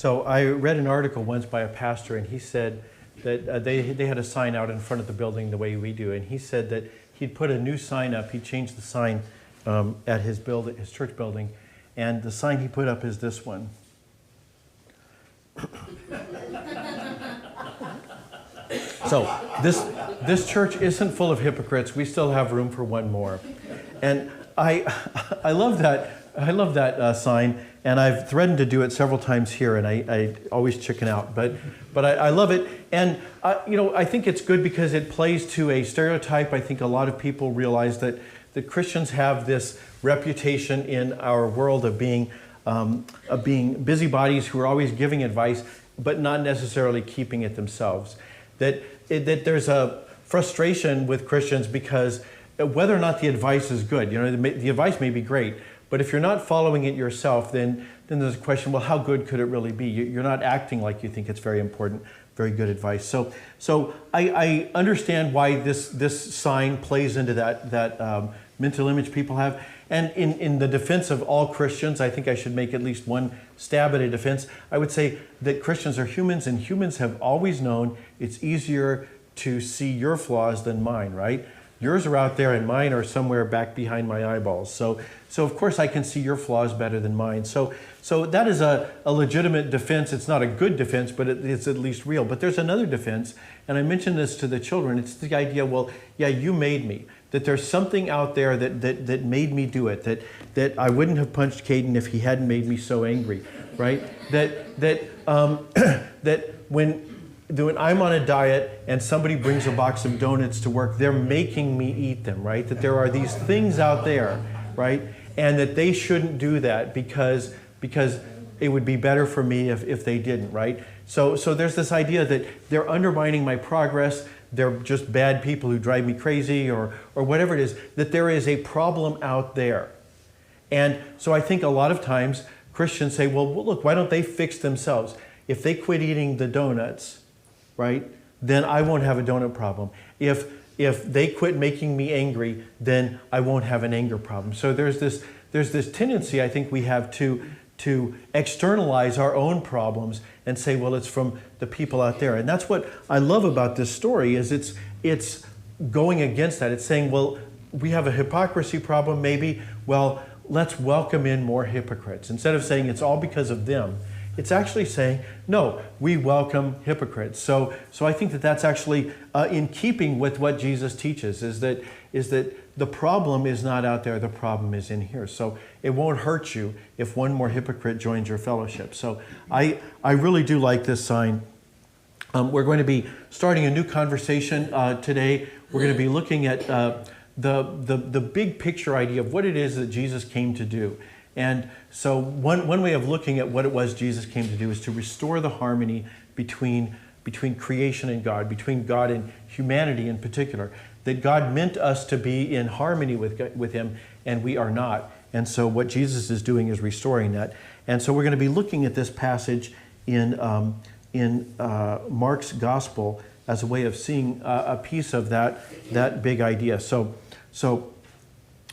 So I read an article once by a pastor, and he said that they had a sign out in front of the building the way we do, and he said that he'd put a new sign up. He'd changed the sign at his church building, and the sign he put up is this one. So this church isn't full of hypocrites. We still have room for one more, and I love that. I love that sign, and I've threatened to do it several times here, and I always chicken out. But I love it, and I think it's good because it plays to a stereotype. I think a lot of people realize that Christians have this reputation in our world of being busybodies who are always giving advice, but not necessarily keeping it themselves. That there's a frustration with Christians because whether or not the advice is good, the advice may be great, but if you're not following it yourself, then there's a question, well, how good could it really be? You're not acting like you think it's very important, very good advice. So I understand why this sign plays into that mental image people have. And in the defense of all Christians, I think I should make at least one stab at a defense. I would say that Christians are humans, and humans have always known it's easier to see your flaws than mine, right? Yours are out there and mine are somewhere back behind my eyeballs. So of course I can see your flaws better than mine. So that is a legitimate defense. It's not a good defense, but it's at least real. But there's another defense, and I mentioned this to the children. It's the idea, well, yeah, you made me. That there's something out there that made me do it. That I wouldn't have punched Caden if he hadn't made me so angry, right? That when I'm on a diet and somebody brings a box of donuts to work, they're making me eat them, right? That there are these things out there, right? And that they shouldn't do that because it would be better for me if they didn't, right? So there's this idea that they're undermining my progress, they're just bad people who drive me crazy or whatever it is, that there is a problem out there. And so I think a lot of times Christians say, well, look, why don't they fix themselves? If they quit eating the donuts, right, then I won't have a donut problem. If they quit making me angry, then I won't have an anger problem. So there's this tendency I think we have to externalize our own problems and say, well, it's from the people out there. And that's what I love about this story is it's going against that. It's saying, well, we have a hypocrisy problem maybe. Well, let's welcome in more hypocrites. Instead of saying it's all because of them, it's actually saying, no, we welcome hypocrites. So I think that's actually in keeping with what Jesus teaches, is that the problem is not out there, the problem is in here. So it won't hurt you if one more hypocrite joins your fellowship. So I really do like this sign. We're going to be starting a new conversation today. We're going to be looking at the big picture idea of what it is that Jesus came to do. And so one way of looking at what it was Jesus came to do is to restore the harmony between creation and God, between God and humanity in particular. That God meant us to be in harmony with Him, and we are not. And so what Jesus is doing is restoring that. And so we're going to be looking at this passage in Mark's Gospel as a way of seeing a piece of that big idea. So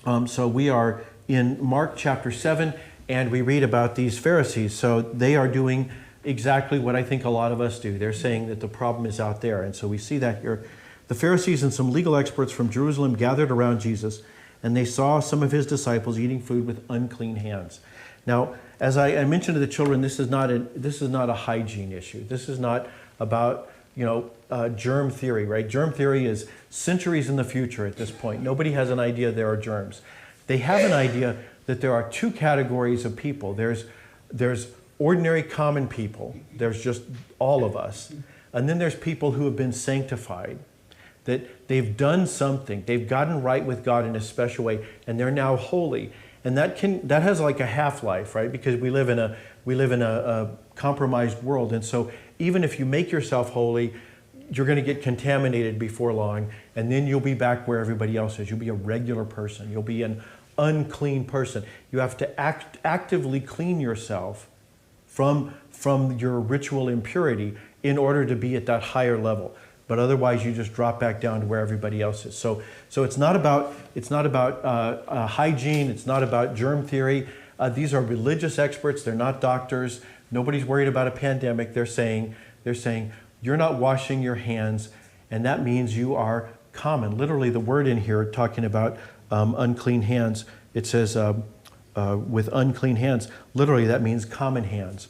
we are in Mark chapter 7, and we read about these Pharisees. So they are doing exactly what I think a lot of us do. They're saying that the problem is out there. And so we see that here. The Pharisees and some legal experts from Jerusalem gathered around Jesus, and they saw some of his disciples eating food with unclean hands. Now, as I mentioned to the children, this is not a hygiene issue. This is not about germ theory, right? Germ theory is centuries in the future at this point. Nobody has an idea there are germs. They have an idea that there are two categories of people. There's ordinary common people. There's just all of us. And then there's people who have been sanctified, that they've done something. They've gotten right with God in a special way, and they're now holy. And that has like a half-life, right? Because we live in a compromised world. And so even if you make yourself holy, you're going to get contaminated before long, and then you'll be back where everybody else is. You'll be a regular person. You'll be an unclean person. You have to actively clean yourself from your ritual impurity in order to be at that higher level. But otherwise, you just drop back down to where everybody else is. So it's not about hygiene. It's not about germ theory. These are religious experts. They're not doctors. Nobody's worried about a pandemic. They're saying, you're not washing your hands, and that means you are common. Literally, the word in here talking about unclean hands, it says with unclean hands, literally that means common hands.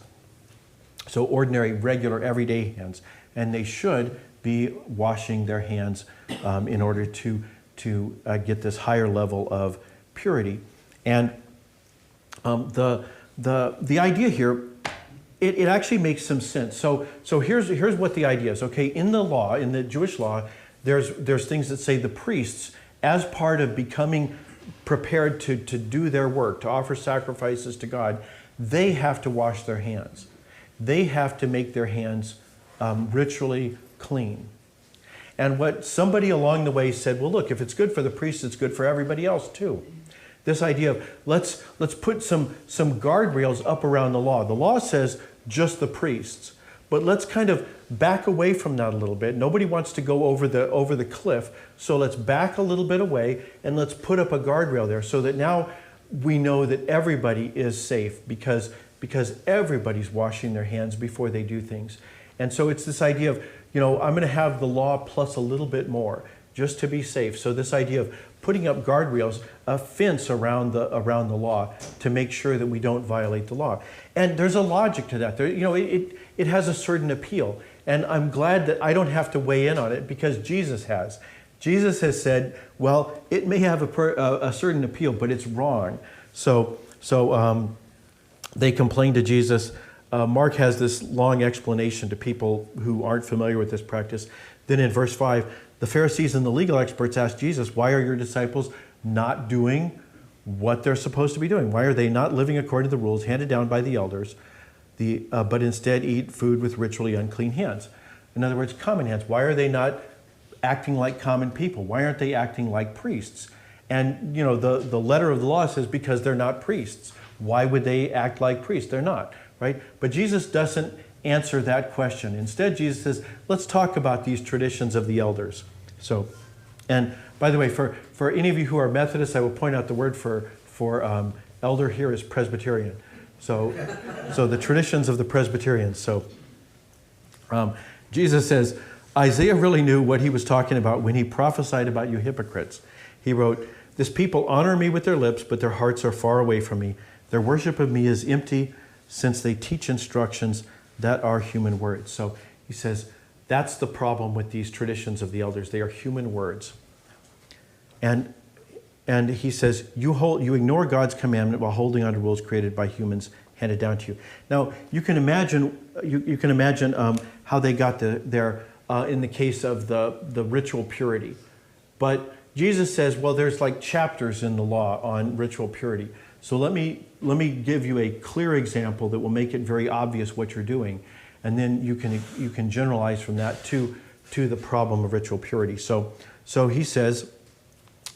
So ordinary, regular, everyday hands. And they should be washing their hands in order to get this higher level of purity. And the idea here, it actually makes some sense. So here's what the idea is. Okay, in the law, in the Jewish law, there's things that say the priests, as part of becoming prepared to do their work, to offer sacrifices to God, they have to wash their hands. They have to make their hands ritually clean. And what somebody along the way said, well, look, if it's good for the priests, it's good for everybody else too. This idea of let's put some guardrails up around the law. The law says just the priests, but let's kind of back away from that a little bit. Nobody wants to go over the cliff, so let's back a little bit away and let's put up a guardrail there so that now we know that everybody is safe because everybody's washing their hands before they do things. And so it's this idea of, I'm going to have the law plus a little bit more just to be safe. So this idea of putting up guardrails, a fence around the law to make sure that we don't violate the law. And there's a logic to that. It has a certain appeal. And I'm glad that I don't have to weigh in on it because Jesus has. Jesus has said, well, it may have a certain appeal, but it's wrong. So they complained to Jesus. Mark has this long explanation to people who aren't familiar with this practice. Then in verse 5, the Pharisees and the legal experts asked Jesus, why are your disciples not doing what they're supposed to be doing? Why are they not living according to the rules handed down by the elders, but instead eat food with ritually unclean hands? In other words, common hands. Why are they not acting like common people? Why aren't they acting like priests? And, the letter of the law says because they're not priests. Why would they act like priests? They're not, right? But Jesus doesn't answer that question. Instead, Jesus says, let's talk about these traditions of the elders. So, and by the way, for any of you who are Methodists, I will point out the word for elder here is Presbyterian. So the traditions of the Presbyterians. So Jesus says, Isaiah really knew what he was talking about when he prophesied about you hypocrites. He wrote, this people honor me with their lips, but their hearts are far away from me. Their worship of me is empty, since they teach instructions that are human words. So he says, that's the problem with these traditions of the elders. They are human words. And he says, you ignore God's commandment while holding on to rules created by humans handed down to you. Now, you can imagine how they got there in the case of the ritual purity. But Jesus says, well, there's like chapters in the law on ritual purity. So let me give you a clear example that will make it very obvious what you're doing, and then you can generalize from that to the problem of ritual purity. So he says,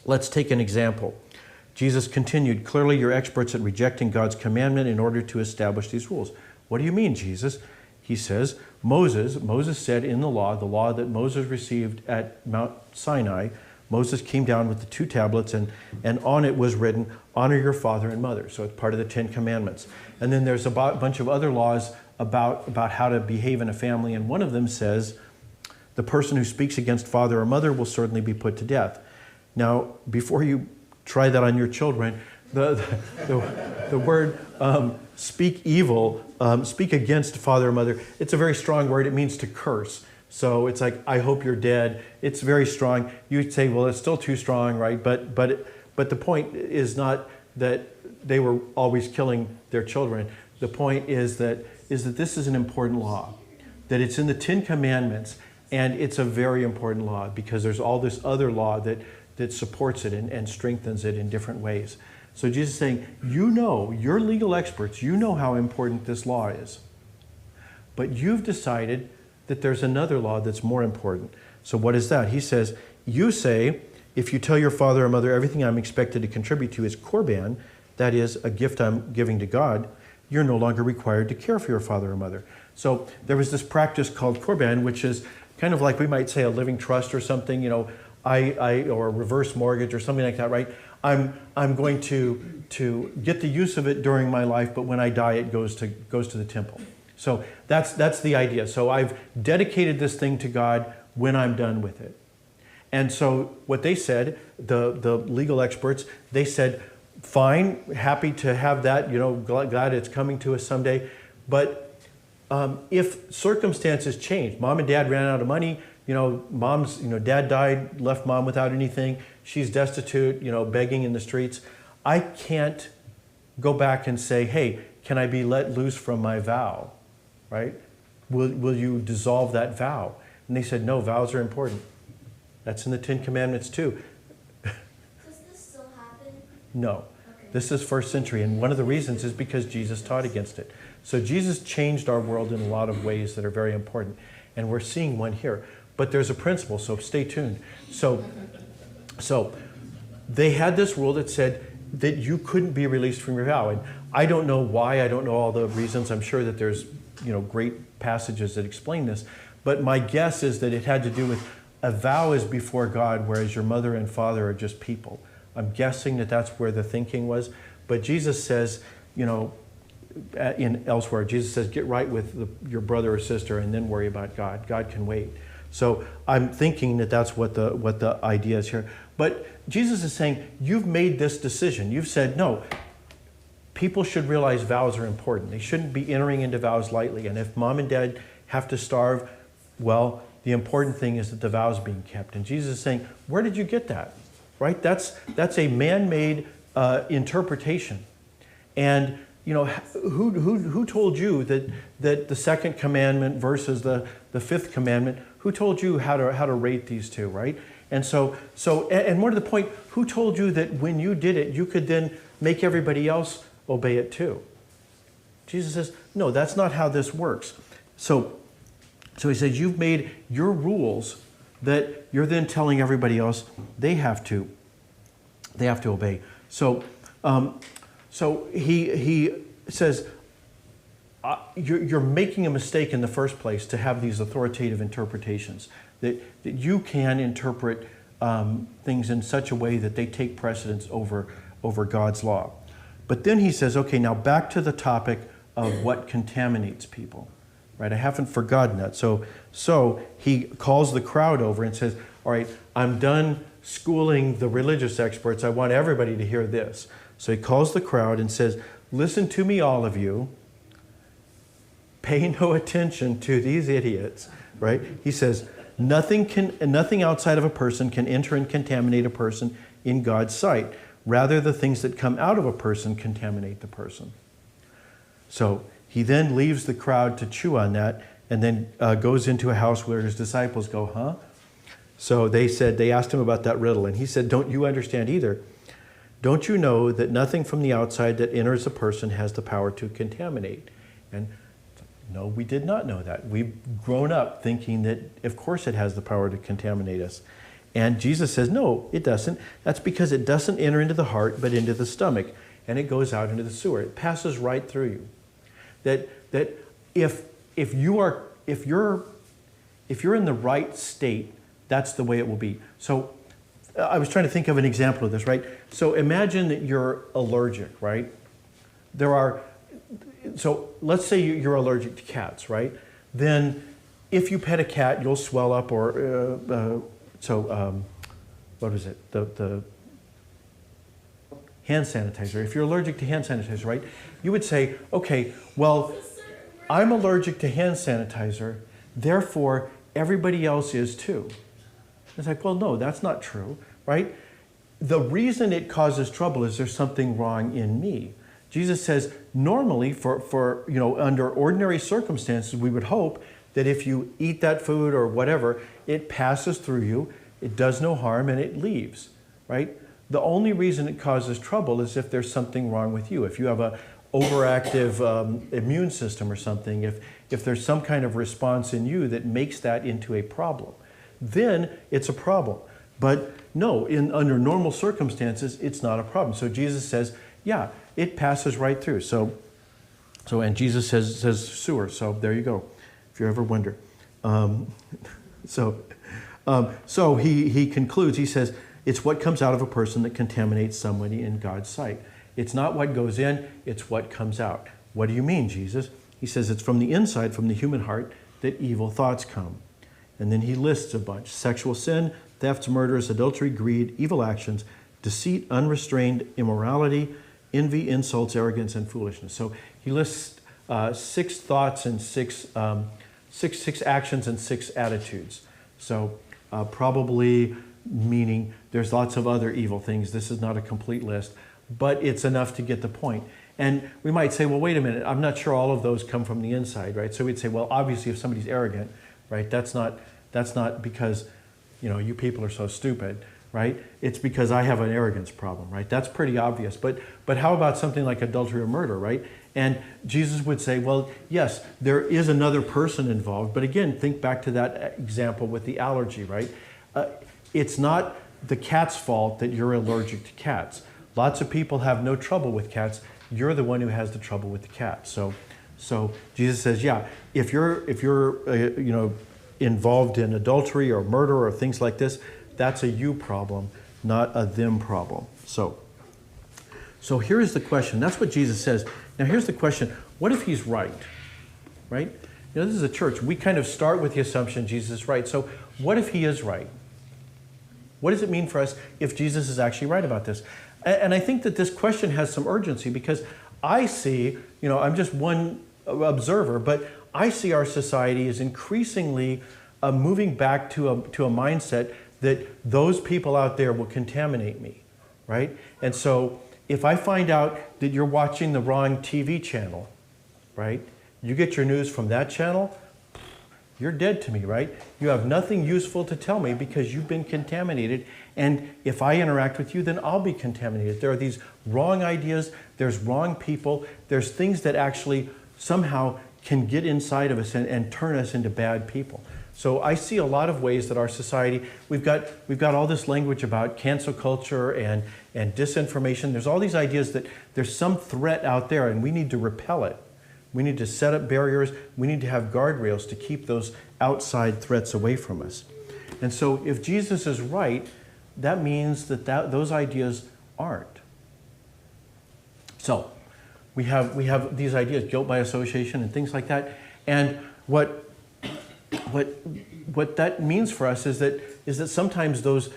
let's take an example. Jesus continued, clearly you're experts at rejecting God's commandment in order to establish these rules. What do you mean, Jesus? He says, Moses said in the law that Moses received at Mount Sinai, Moses came down with the 2 tablets, and on it was written, honor your father and mother. So it's part of the 10 Commandments. And then there's a bunch of other laws about how to behave in a family, and one of them says, the person who speaks against father or mother will certainly be put to death. Now, before you try that on your children, the word speak evil, speak against father or mother, it's a very strong word. It means to curse. So it's like, I hope you're dead. It's very strong. You'd say, well, it's still too strong, right? But the point is not that they were always killing their children. The point is that this is an important law, that it's in the 10 Commandments, and it's a very important law because there's all this other law that supports it and strengthens it in different ways. So Jesus is saying, you're legal experts, you know how important this law is, but you've decided that there's another law that's more important. So what is that? He says, you say, if you tell your father or mother everything I'm expected to contribute to is korban, that is a gift I'm giving to God, you're no longer required to care for your father or mother. So there was this practice called korban, which is kind of like we might say a living trust or something. or a reverse mortgage or something like that, right? I'm going to get the use of it during my life, but when I die, it goes to the temple. So that's the idea. So I've dedicated this thing to God when I'm done with it. And so what they said, the legal experts, they said, fine, happy to have that, glad it's coming to us someday. But if circumstances change, mom and dad ran out of money, dad died, left mom without anything, she's destitute, begging in the streets, I can't go back and say, hey, can I be let loose from my vow, right? Will you dissolve that vow? And they said, no, vows are important. That's in the Ten Commandments too. Does this still happen? No. Okay. This is first century, and one of the reasons is because Jesus taught against it. So Jesus changed our world in a lot of ways that are very important, and we're seeing one here. But there's a principle, so stay tuned. So they had this rule that said that you couldn't be released from your vow, and I don't know why, I don't know all the reasons. I'm sure that there's great passages that explain this, but my guess is that it had to do with a vow is before God, whereas your mother and father are just people. I'm guessing that that's where the thinking was. But Jesus says, in elsewhere, Jesus says, get right with your brother or sister and then worry about God. God can wait. So I'm thinking that that's what the idea is here. But Jesus is saying, you've made this decision. You've said, no, people should realize vows are important. They shouldn't be entering into vows lightly. And if mom and dad have to starve, well, the important thing is that the vow is being kept. And Jesus is saying, where did you get that? Right? That's a man-made interpretation. And who told you that the second commandment versus the fifth commandment? Who told you how to rate these two? Right? And so more to the point, who told you that when you did it, you could then make everybody else obey it too? Jesus says, no, that's not how this works. So he says, you've made your rules that you're then telling everybody else they have to obey. So he says, you're making a mistake in the first place to have these authoritative interpretations, that you can interpret things in such a way that they take precedence over God's law. But then he says, okay, now back to the topic of what contaminates people. Right? I haven't forgotten that. So he calls the crowd over and says, all right, I'm done schooling the religious experts. I want everybody to hear this. So he calls the crowd and says, listen to me, all of you. Pay no attention to these idiots. Right? He says, nothing outside of a person can enter and contaminate a person in God's sight. Rather, the things that come out of a person contaminate the person. So he then leaves the crowd to chew on that and then goes into a house where his disciples go, huh? So they asked him about that riddle, and he said, don't you understand either? Don't you know that nothing from the outside that enters a person has the power to contaminate? And no, we did not know that. We've grown up thinking that, of course, it has the power to contaminate us. And Jesus says, no, it doesn't. That's because it doesn't enter into the heart, but into the stomach, and it goes out into the sewer. It passes right through you. That if you're in the right state, that's the way it will be. So I was trying to think of an example of this, right? So imagine that you're allergic, right? So let's say you're allergic to cats, right? Then if you pet a cat, you'll swell up, or what was it? The hand sanitizer. If you're allergic to hand sanitizer, right? You would say, okay, well, I'm allergic to hand sanitizer, therefore everybody else is too. It's like, well, no, that's not true, right? The reason it causes trouble is there's something wrong in me. Jesus says, normally, for under ordinary circumstances, we would hope that if you eat that food or whatever, it passes through you, it does no harm, and it leaves, right? The only reason it causes trouble is if there's something wrong with you. If you have a overactive immune system or something, if there's some kind of response in you that makes that into a problem, then it's a problem. But no, under normal circumstances, it's not a problem. So Jesus says, yeah, it passes right through. And Jesus says sewer. So there you go, if you ever wonder. So he concludes, he says, it's what comes out of a person that contaminates somebody in God's sight. It's not what goes in, it's what comes out. What do you mean, Jesus? He says it's from the inside, from the human heart, that evil thoughts come. And then he lists a bunch: sexual sin, thefts, murders, adultery, greed, evil actions, deceit, unrestrained immorality, envy, insults, arrogance, and foolishness. So he lists 6 thoughts and six actions and 6 attitudes. So probably meaning there's lots of other evil things. This is not a complete list, but it's enough to get the point. And we might say, well, wait a minute, I'm not sure all of those come from the inside, right? So we'd say, well, obviously if somebody's arrogant, right, that's not because, you people are so stupid, right? It's because I have an arrogance problem, right? That's pretty obvious. But how about something like adultery or murder, right? And Jesus would say, well, yes, there is another person involved. But again, think back to that example with the allergy, right? It's not the cat's fault that you're allergic to cats. Lots of people have no trouble with cats. You're the one who has the trouble with the cat. So Jesus says, yeah, if you're involved in adultery or murder or things like this, that's a you problem, not a them problem. So here's the question. That's what Jesus says. Now here's the question. What if he's right? Right? This is a church. We kind of start with the assumption Jesus is right. So what if he is right? What does it mean for us if Jesus is actually right about this? And I think that this question has some urgency because I see, I'm just one observer, but I see our society is increasingly moving back to a mindset that those people out there will contaminate me, right? And so if I find out that you're watching the wrong TV channel, right? You get your news from that channel, you're dead to me, right? You have nothing useful to tell me because you've been contaminated. And if I interact with you, then I'll be contaminated. There are these wrong ideas, there's wrong people, there's things that actually somehow can get inside of us and turn us into bad people. So I see a lot of ways that our society, we've got all this language about cancel culture and disinformation. There's all these ideas that there's some threat out there and we need to repel it. We need to set up barriers. We need to have guardrails to keep those outside threats away from us. And so if Jesus is right, that means that those ideas aren't. So we have these ideas, guilt by association and things like that. And what that means for us is that sometimes those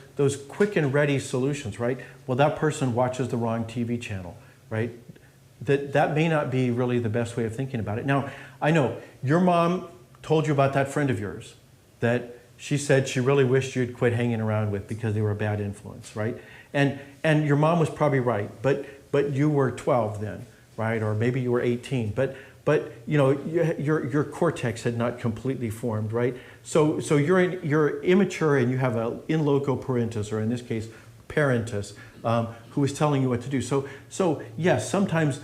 quick and ready solutions, right? Well, that person watches the wrong TV channel, right? That may not be really the best way of thinking about it. Now, I know your mom told you about that friend of yours that she said she really wished you'd quit hanging around with because they were a bad influence, right? And your mom was probably right, but you were 12 then, right? Or maybe you were 18, but your cortex had not completely formed, right? So you're immature and you have a in loco parentis, or in this case, parentis, who is telling you what to do. So yes, sometimes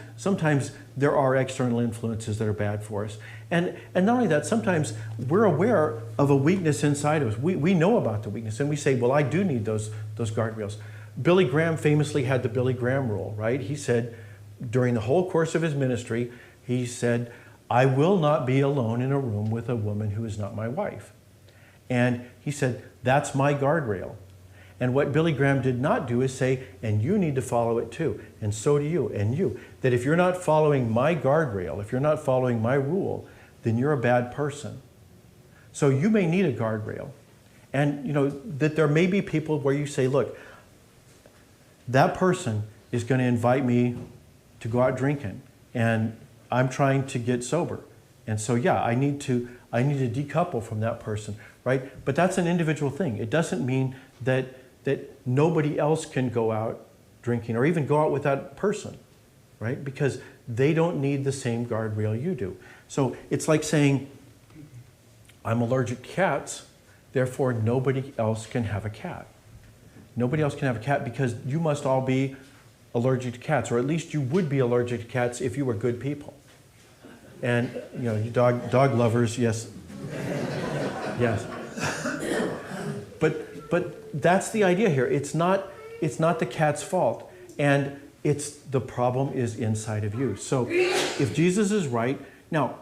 there are external influences that are bad for us. And not only that, sometimes we're aware of a weakness inside of us. We know about the weakness and we say, well, I do need those guardrails. Billy Graham famously had the Billy Graham rule, right? He said, during the whole course of his ministry, he said, I will not be alone in a room with a woman who is not my wife. And he said, that's my guardrail. And what Billy Graham did not do is say, and you need to follow it too, and so do you, and you. That if you're not following my guardrail, if you're not following my rule, then you're a bad person. So you may need a guardrail. And that there may be people where you say, look, that person is going to invite me to go out drinking, and I'm trying to get sober. And so yeah, I need to decouple from that person, right? But that's an individual thing. It doesn't mean that nobody else can go out drinking or even go out with that person, right? Because they don't need the same guardrail you do. So it's like saying, I'm allergic to cats, therefore nobody else can have a cat. Nobody else can have a cat because you must all be allergic to cats, or at least you would be allergic to cats if you were good people. And you dog lovers, yes. Yes. But that's the idea here. It's not the cat's fault, and the problem is inside of you. So if Jesus is right, now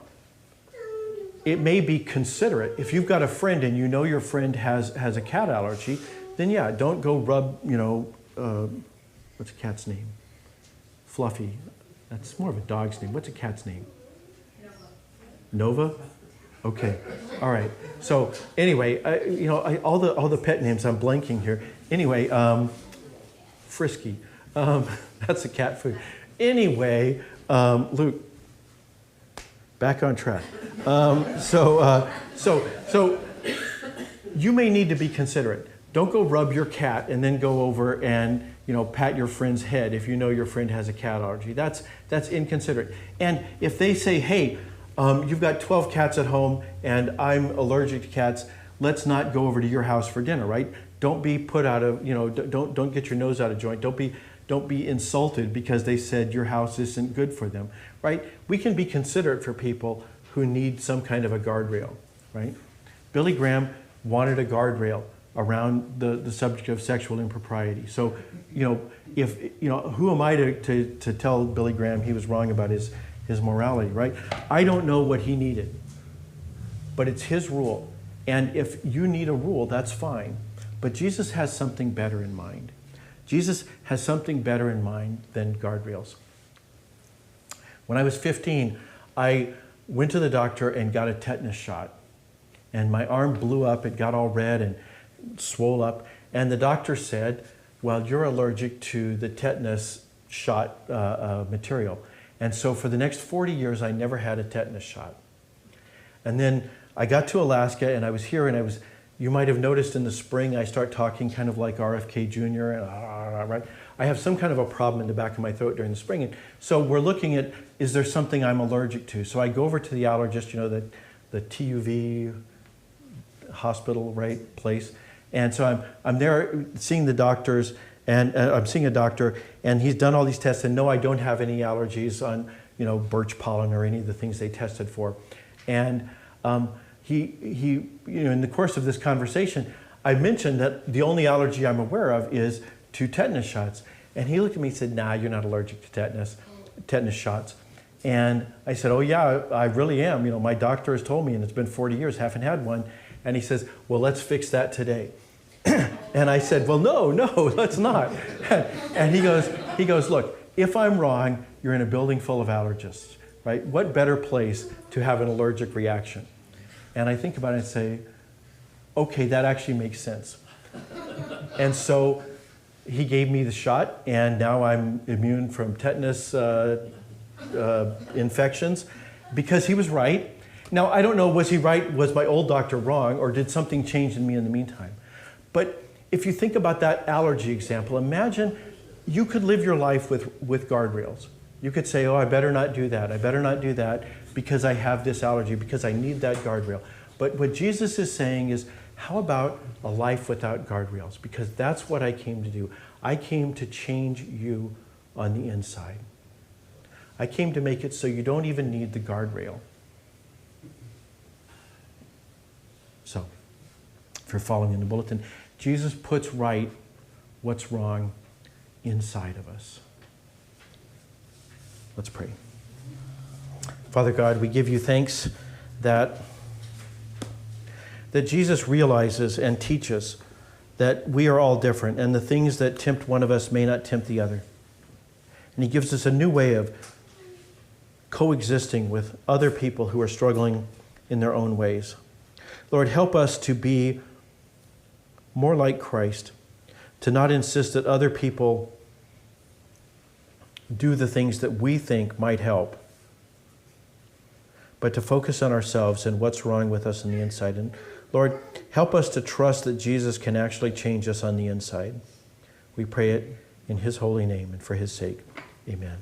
it may be considerate. If you've got a friend and you know your friend has a cat allergy, then yeah, don't go rub, what's a cat's name? Fluffy. That's more of a dog's name. What's a cat's name? Nova? Okay. All right. So anyway, all the pet names, I'm blanking here. Anyway, Frisky. That's a cat food. Anyway, Luke, back on track. So you may need to be considerate. Don't go rub your cat and then go over and pat your friend's head if you know your friend has a cat allergy. That's inconsiderate. And if they say, hey, you've got 12 cats at home and I'm allergic to cats, let's not go over to your house for dinner, right? Don't be put out of, don't get your nose out of joint. Don't be insulted because they said your house isn't good for them, right? We can be considerate for people who need some kind of a guardrail, right? Billy Graham wanted a guardrail around the subject of sexual impropriety. So, who am I to tell Billy Graham he was wrong about his morality, right? I don't know what he needed, but it's his rule. And if you need a rule, that's fine. But Jesus has something better in mind. Jesus has something better in mind than guardrails. When I was 15, I went to the doctor and got a tetanus shot. And my arm blew up, it got all red and swole up. And the doctor said, well, you're allergic to the tetanus shot material. And so for the next 40 years, I never had a tetanus shot. And then I got to Alaska and I was here and you might have noticed in the spring, I start talking kind of like RFK Jr. And right? I have some kind of a problem in the back of my throat during the spring. And so we're looking at, is there something I'm allergic to? So I go over to the allergist, the TUV hospital, right, place. And so I'm there seeing the doctors, and I'm seeing a doctor, and he's done all these tests, and no, I don't have any allergies on, birch pollen or any of the things they tested for. And he in the course of this conversation, I mentioned that the only allergy I'm aware of is to tetanus shots. And he looked at me and said, nah, you're not allergic to tetanus shots. And I said, oh yeah, I really am. My doctor has told me, and it's been 40 years, haven't had one. And he says, well, let's fix that today. And I said, well, no, let's not. And he goes, look, if I'm wrong, you're in a building full of allergists, right? What better place to have an allergic reaction? And I think about it and say, okay, that actually makes sense. And so he gave me the shot, and now I'm immune from tetanus infections because he was right. Now, I don't know, was he right? Was my old doctor wrong? Or did something change in me in the meantime? But if you think about that allergy example, imagine you could live your life with guardrails. You could say, oh, I better not do that. I better not do that because I have this allergy, because I need that guardrail. But what Jesus is saying is, how about a life without guardrails? Because that's what I came to do. I came to change you on the inside. I came to make it so you don't even need the guardrail. So, if you're following in the bulletin, Jesus puts right what's wrong inside of us. Let's pray. Father God, we give you thanks that Jesus realizes and teaches that we are all different, and the things that tempt one of us may not tempt the other. And he gives us a new way of coexisting with other people who are struggling in their own ways. Lord, help us to be more like Christ, to not insist that other people do the things that we think might help, but to focus on ourselves and what's wrong with us on the inside. And Lord, help us to trust that Jesus can actually change us on the inside. We pray it in his holy name and for his sake. Amen.